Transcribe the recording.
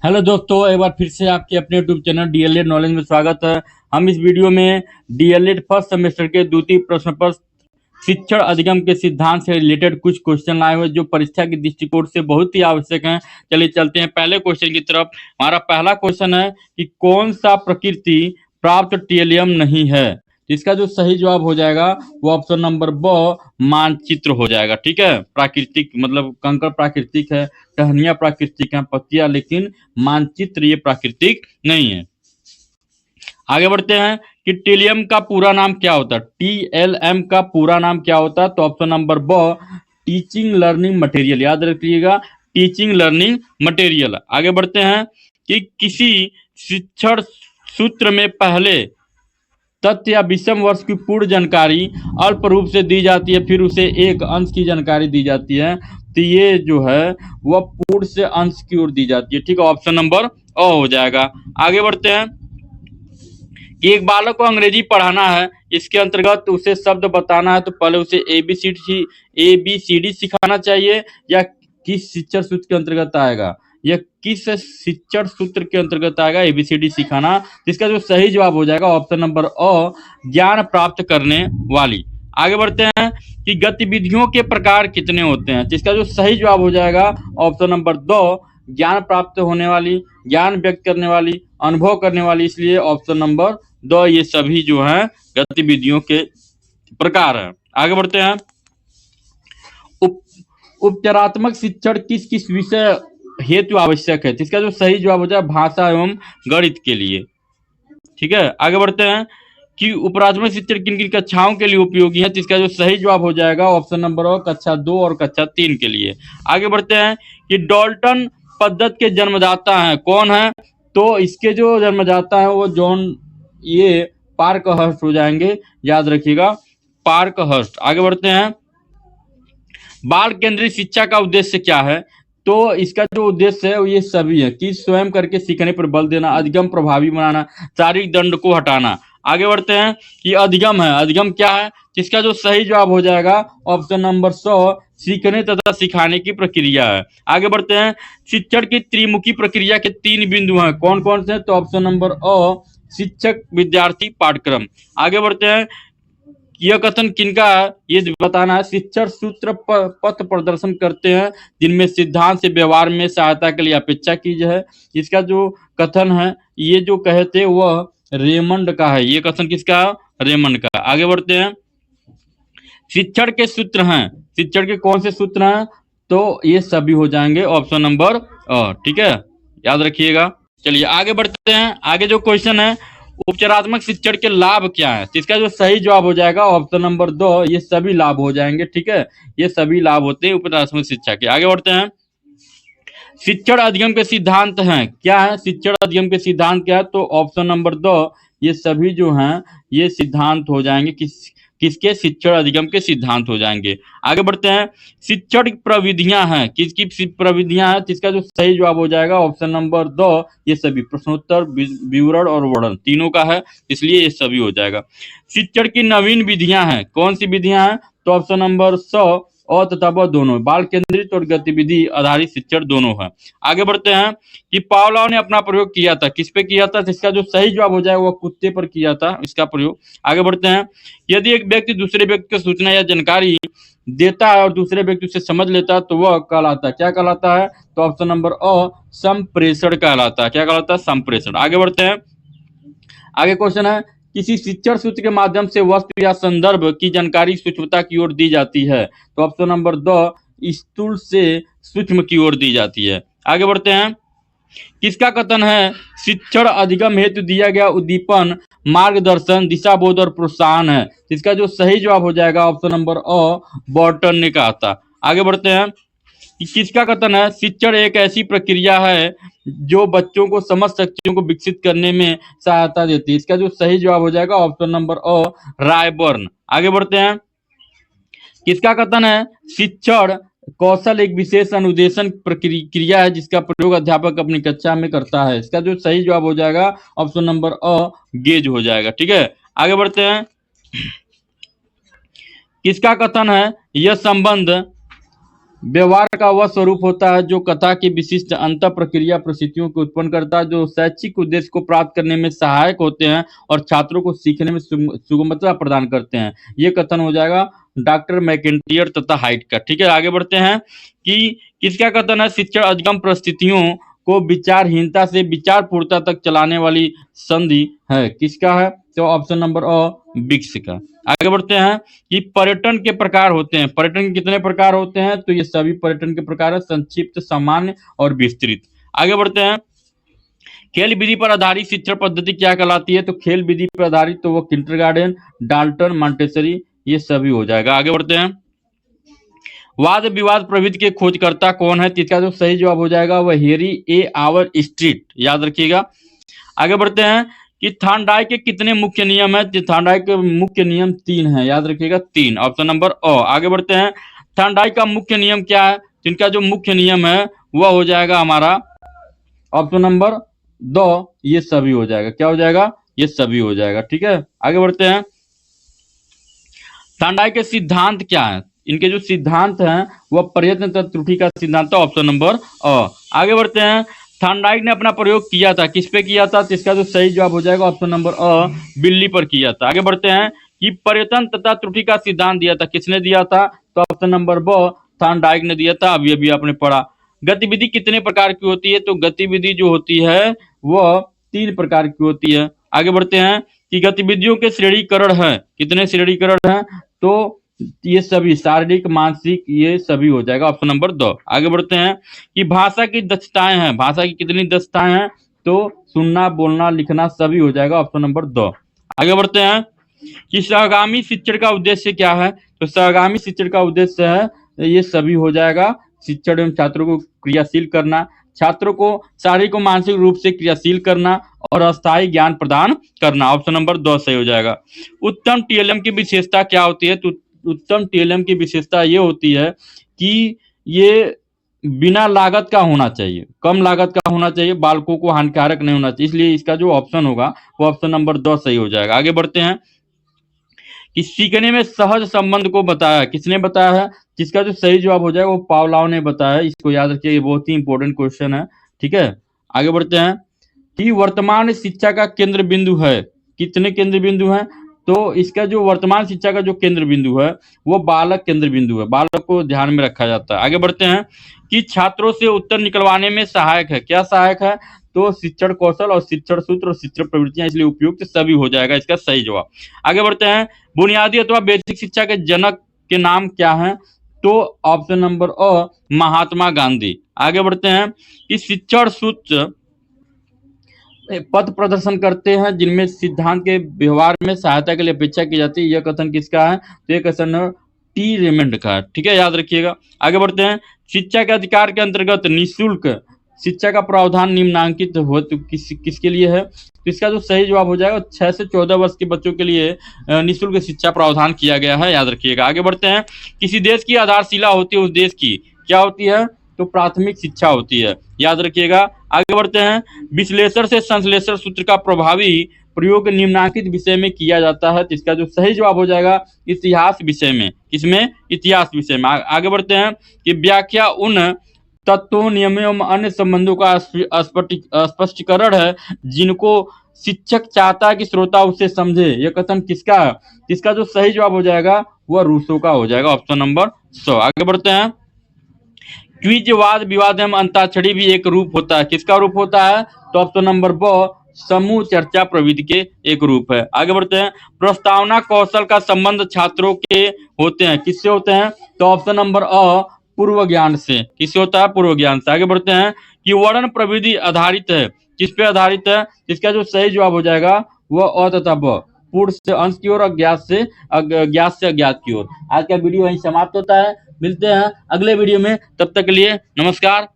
Hello दोस्तों, एक बार फिर से आपके अपने यूट्यूब चैनल डीएलएड नॉलेज में स्वागत है। हम इस वीडियो में डीएलएड फर्स्ट सेमेस्टर के द्वितीय प्रश्न पत्र शिक्षण अधिगम के सिद्धांत से रिलेटेड कुछ क्वेश्चन लाए हुए जो परीक्षा के दृष्टिकोण से बहुत ही आवश्यक हैं। चलिए चलते हैं पहले क्वेश्चन की तरफ। हमारा पहला क्वेश्चन है कि कौन सा प्रकृति प्राप्त टेलियम नहीं है। इसका जो सही जवाब हो जाएगा वो ऑप्शन नंबर ब मानचित्र हो जाएगा। ठीक है, प्राकृतिक मतलब कंकड़ प्राकृतिक है, टहनियां प्राकृतिक हैं, पत्तियां, लेकिन मानचित्र ये प्राकृतिक नहीं है। आगे बढ़ते हैं कि टेलियम का पूरा नाम क्या होता है। टीएलएम का पूरा नाम क्या होता है, तो ऑप्शन नंबर ब टीचिंग लर्निंग मटेरियल, याद रखिएगा, टीचिंग लर्निंग मटेरियल। आगे बढ़ते हैं कि किसी शिक्षण सूत्र में पहले तथ्य या विषम वर्ष की पूर्ण जानकारी अल्प रूप से दी जाती है, फिर उसे एक अंश की जानकारी दी जाती है, तो ये जो है वह पूर्ण से अंश की ओर दी जाती है। ठीक है, ऑप्शन नंबर अ हो जाएगा। आगे बढ़ते हैं कि एक बालक को अंग्रेजी पढ़ाना है, इसके अंतर्गत उसे शब्द बताना है, तो पहले उसे एबीसीडी सिखाना चाहिए, या किस शिक्षण सूत्र के अंतर्गत आएगा, यह किस शिक्षण सूत्र के अंतर्गत आएगा एबीसीडी सिखाना। इसका जो सही जवाब हो जाएगा ऑप्शन नंबर अ ज्ञान प्राप्त करने वाली। आगे बढ़ते हैं कि गतिविधियों के प्रकार कितने होते हैं, जिसका जो सही जवाब हो जाएगा ऑप्शन नंबर दो ज्ञान प्राप्त होने वाली, ज्ञान व्यक्त करने वाली, अनुभव करने वाली, इसलिए ऑप्शन नंबर दो ये सभी जो हैं गतिविधियों के प्रकार हैं। आगे बढ़ते हैं उपचारात्मक शिक्षण किस किस विषय हेतु आवश्यक है, इसका जो सही जवाब हो जाए भाषा एवं गणित के लिए। ठीक है, आगे बढ़ते हैं कि उपरात्मक शिक्षण किन किन कक्षाओं के लिए उपयोगी है, इसका जो सही जवाब हो जाएगा ऑप्शन नंबर कक्षा 2 और कक्षा 3 के लिए। आगे बढ़ते हैं कि डाल्टन पद्धति के जन्मदाता हैं कौन है, तो इसके जो जन्मदाता है वो जॉन ये पार्कहर्स्ट हो जाएंगे, याद रखिएगा पार्कहर्स्ट। आगे बढ़ते हैं बाल केंद्रित शिक्षा का उद्देश्य क्या है, तो इसका जो उद्देश्य है ये सभी है कि स्वयं करके सीखने पर बल देना, अधिगम प्रभावी बनाना, शारीरिक दंड को हटाना। आगे बढ़ते हैं कि अधिगम है, अधिगम क्या है, जिसका जो सही जवाब हो जाएगा ऑप्शन नंबर 100 सीखने तथा सिखाने की प्रक्रिया है। आगे बढ़ते हैं शिक्षण की त्रिमुखी प्रक्रिया के 3 बिंदु हैं कौन कौन से, तो ऑप्शन नंबर अ शिक्षक विद्यार्थी पाठ्यक्रम। आगे बढ़ते हैं यह कथन किनका है ये बताना है, शिक्षण सूत्र पथ प्रदर्शन करते हैं जिनमें सिद्धांत से व्यवहार में सहायता के लिए अपेक्षा की जाए। इसका जो कथन है ये जो कहे थे वह रेमंड का है, ये कथन किसका है, रेमंड का। आगे बढ़ते हैं शिक्षण के सूत्र हैं, शिक्षण के कौन से सूत्र हैं, तो ये सभी हो जाएंगे ऑप्शन नंबर ठीक है, याद रखिएगा। चलिए आगे बढ़ते हैं, आगे जो क्वेश्चन है उपचारात्मक शिक्षण के लाभ क्या है, तो इसका जो सही जवाब हो जाएगा ऑप्शन नंबर 2 ये सभी लाभ हो जाएंगे। ठीक है, ये सभी लाभ होते हैं उपचारात्मक शिक्षा के। आगे बढ़ते हैं शिक्षण अधिगम के सिद्धांत हैं क्या है, शिक्षण अधिगम के सिद्धांत क्या है, तो ऑप्शन नंबर 2 ये सभी जो हैं ये सिद्धांत हो जाएंगे किसके, शिक्षण अधिगम के सिद्धांत हो जाएंगे। आगे बढ़ते हैं शिक्षण प्रविधियां हैं, किसकी प्रविधियां हैं, इसका जो सही जवाब हो जाएगा ऑप्शन नंबर 2 ये सभी प्रश्नोत्तर, विवरण और वर्णन तीनों का है, इसलिए ये सभी हो जाएगा। शिक्षण की नवीन विधियां हैं, कौन सी विधियां हैं, तो ऑप्शन नंबर 100 और तथा व दोनों, बाल केंद्रित और गतिविधि आधारित शिक्षण दोनों है। आगे बढ़ते हैं कि पावलोव ने अपना प्रयोग किया था, किस पे किया था, इसका जो सही जवाब हो जाए वो कुत्ते पर किया था इसका प्रयोग। आगे बढ़ते हैं यदि एक व्यक्ति दूसरे व्यक्ति को सूचना या जानकारी देता है और दूसरे व्यक्ति उसे समझ लेता है तो वह कहलाता है, क्या कहलाता है, तो ऑप्शन नंबर अ संप्रेषण कहलाता है, क्या कहलाता है, संप्रेषण। आगे बढ़ते हैं आगे क्वेश्चन है किसी शिक्षण सूत्र के माध्यम से वस्तु या संदर्भ की जानकारी सूक्ष्मता की ओर दी जाती है, तो ऑप्शन नंबर 2 स्थूल से सूक्ष्म की ओर दी जाती है। आगे बढ़ते हैं किसका कथन है शिक्षण अधिगम हेतु दिया गया उद्दीपन मार्गदर्शन दिशाबोध और प्रोत्साहन है, इसका जो सही जवाब हो जाएगा ऑप्शन नंबर अ बॉर्टन ने कहा था। आगे बढ़ते हैं किसका कथन है शिक्षण एक ऐसी प्रक्रिया है जो बच्चों को समझ शक्तियों को विकसित करने में सहायता देती है, इसका जो सही जवाब हो जाएगा ऑप्शन नंबर अ रायबर्न। आगे बढ़ते हैं किसका कथन है शिक्षण कौशल एक विशेष अनुदेशन प्रक्रिया है जिसका प्रयोग अध्यापक अपनी कक्षा में करता है, इसका जो सही जवाब हो जाएगा ऑप्शन नंबर अ गेज हो जाएगा। ठीक है, आगे बढ़ते हैं किसका कथन है यह संबंध व्यवहार का वह स्वरूप होता है जो कथा की विशिष्ट अंत प्रक्रिया परिस्थितियों को उत्पन्न करता है, जो शैक्षिक उद्देश्य को प्राप्त करने में सहायक होते हैं और छात्रों को सीखने में सुगमता प्रदान करते हैं। ये कथन हो जाएगा डॉक्टर मैकेंटियर तथा हाइट का। ठीक है, आगे बढ़ते हैं कि किसका कथन है, शिक्षण अधिगम परिस्थितियों को विचारहीनता से विचारपूर्णता तक चलाने वाली संधि है। किसका है, तो ऑप्शन नंबर अ विक्स का। आगे बढ़ते हैं कि पर्यटन के प्रकार होते हैं। पर्यटन के कितने प्रकार होते हैं, तो ये सभी पर्यटन के प्रकार है, संक्षिप्त, सामान्य और विस्तृत। आगे बढ़ते हैं, खेल विधि पर आधारित शिक्षण पद्धति क्या कहलाती है, तो खेल विधि पर आधारित तो वो किंडरगार्टन, डाल्टन, मॉन्टेसरी, ये सभी हो जाएगा। आगे बढ़ते हैं, वाद विवाद प्रवृत्ति के खोजकर्ता कौन है, इसका जो सही जवाब हो जाएगा वह हेरी ए आवर स्ट्रीट, याद रखिएगा। आगे बढ़ते हैं कि थार्नडाइक के कितने मुख्य नियम है, थार्नडाइक के मुख्य नियम 3 है, याद रखिएगा 3, ऑप्शन नंबर अ। आगे बढ़ते हैं, थार्नडाइक का मुख्य नियम क्या है, जिनका जो मुख्य नियम है वह हो जाएगा हमारा ऑप्शन नंबर 2, ये सभी हो जाएगा। क्या हो जाएगा, ये सभी हो जाएगा। ठीक है, आगे बढ़ते हैं, थार्नडाइक के सिद्धांत क्या है, इनके जो सिद्धांत हैं वह प्रयत्न तथा त्रुटि का सिद्धांत, ऑप्शन नंबर अ। आगे बढ़ते हैं, थार्नडाइक ने अपना प्रयोग किया था, किस पे किया था, तो इसका जो सही जवाब हो जाएगा ऑप्शन नंबर अ, बिल्ली पर किया था। आगे बढ़ते हैं कि प्रयत्न तथा त्रुटि का सिद्धांत दिया था, किसने दिया था, तो ऑप्शन नंबर ब, थार्नडाइक ने दिया था। अभी अभी आपने पढ़ा। गतिविधि कितने प्रकार की होती है, तो गतिविधि जो होती है वह 3 प्रकार की होती है। आगे बढ़ते हैं कि गतिविधियों के श्रेणीकरण है, कितने श्रेणीकरण है, तो ये सभी शारीरिक, मानसिक, ये सभी हो जाएगा, ऑप्शन नंबर 2। आगे बढ़ते हैं कि भाषा की दक्षताएं हैं, भाषा की कितनी दक्षताएं हैं, तो सुनना, बोलना, लिखना सभी हो जाएगा, ऑप्शन नंबर 2। आगे बढ़ते हैं कि सहगामी शिक्षण का उद्देश्य क्या है, तो सहगामी शिक्षण का उद्देश्य है, ये सभी हो जाएगा, शिक्षण एवं छात्रों को क्रियाशील करना, छात्रों को शारीरिक और मानसिक रूप से क्रियाशील करना और अस्थायी ज्ञान प्रदान करना, ऑप्शन नंबर 2 सही हो जाएगा। उत्तम टीएलएम की विशेषता क्या होती है, तो उत्तम टीएलएम की विशेषता ये होती है कि ये बिना लागत का होना चाहिए, कम लागत का होना चाहिए, बालकों को हानिकारक नहीं होना चाहिए, इसलिए इसका जो ऑप्शन होगा वो ऑप्शन नंबर 2 सही हो जाएगा। आगे बढ़ते हैं कि सीखने में सहज संबंध को बताया, किसने बताया है, जिसका जो सही जवाब हो जाएगा वो पावलाव ने बताया। इसको याद रखिए, ये बहुत ही इंपॉर्टेंट क्वेश्चन है। ठीक है, आगे बढ़ते हैं कि वर्तमान शिक्षा का केंद्र बिंदु है, कितने केंद्र बिंदु हैं, तो इसका जो वर्तमान शिक्षा का जो केंद्र बिंदु है वो बालक केंद्र बिंदु है, बालक को ध्यान में रखा जाता है। आगे बढ़ते हैं कि छात्रों से उत्तर निकलवाने में सहायक है, क्या सहायक है, तो शिक्षण कौशल और शिक्षण सूत्र और शिक्षण प्रवृत्तियां, इसलिए उपयुक्त सभी हो जाएगा इसका सही जवाब। आगे बढ़ते हैं, बुनियादी अथवा बेसिक शिक्षा के जनक के नाम क्या है, तो ऑप्शन नंबर अ, महात्मा गांधी। आगे बढ़ते हैं कि शिक्षण सूत्र पथ प्रदर्शन करते हैं जिनमें सिद्धांत के व्यवहार में सहायता के लिए अपेक्षा की जाती है, यह कथन किसका है, तो यह कथन टी रेमंड का है। ठीक है, याद रखिएगा। आगे बढ़ते हैं, शिक्षा के अधिकार के अंतर्गत निःशुल्क शिक्षा का प्रावधान निम्नांकित हो तो किसके लिए है, तो इसका जो सही जवाब हो जाएगा 6 से 14 वर्ष के बच्चों के लिए निःशुल्क शिक्षा प्रावधान किया गया है, याद रखिएगा। आगे बढ़ते हैं, किसी देश की आधारशिला होती है, उस देश की क्या होती है, तो प्राथमिक शिक्षा होती है, याद रखिएगा। आगे बढ़ते हैं, विश्लेषण से संश्लेषण सूत्र का प्रभावी प्रयोग निम्नांकित विषय में किया जाता है, तो इसका जो सही जवाब हो जाएगा इतिहास विषय में, किसमें, इतिहास विषय में। आगे बढ़ते हैं कि व्याख्या उन तत्वों, नियमों एवं अन्य संबंधों का स्पष्टीकरण है जिनको शिक्षक चाहता है कि श्रोता उससे समझे, यह कथन किसका है, इसका जो सही जवाब हो जाएगा वह रूसो का हो जाएगा, ऑप्शन नंबर 100। आगे बढ़ते हैं, क्विज, वाद विवाद एवं अंताक्षरी भी एक रूप होता है, किसका रूप होता है, तो ऑप्शन नंबर ब, समूह चर्चा प्रविधि के एक रूप है। आगे बढ़ते हैं, प्रस्तावना कौशल का संबंध छात्रों के होते हैं, किससे होते हैं, तो ऑप्शन नंबर अ, पूर्व ज्ञान से, किससे होता है, पूर्व ज्ञान से। आगे बढ़ते हैं कि वर्ण प्रविधि आधारित है, किस पे आधारित है, इसका जो सही जवाब हो जाएगा वह अ तथा ब, पूर्ण से अंश की ओर, अज्ञात से अज्ञात की ओर। आज का वीडियो वहीं समाप्त होता है, मिलते हैं अगले वीडियो में, तब तक के लिए नमस्कार।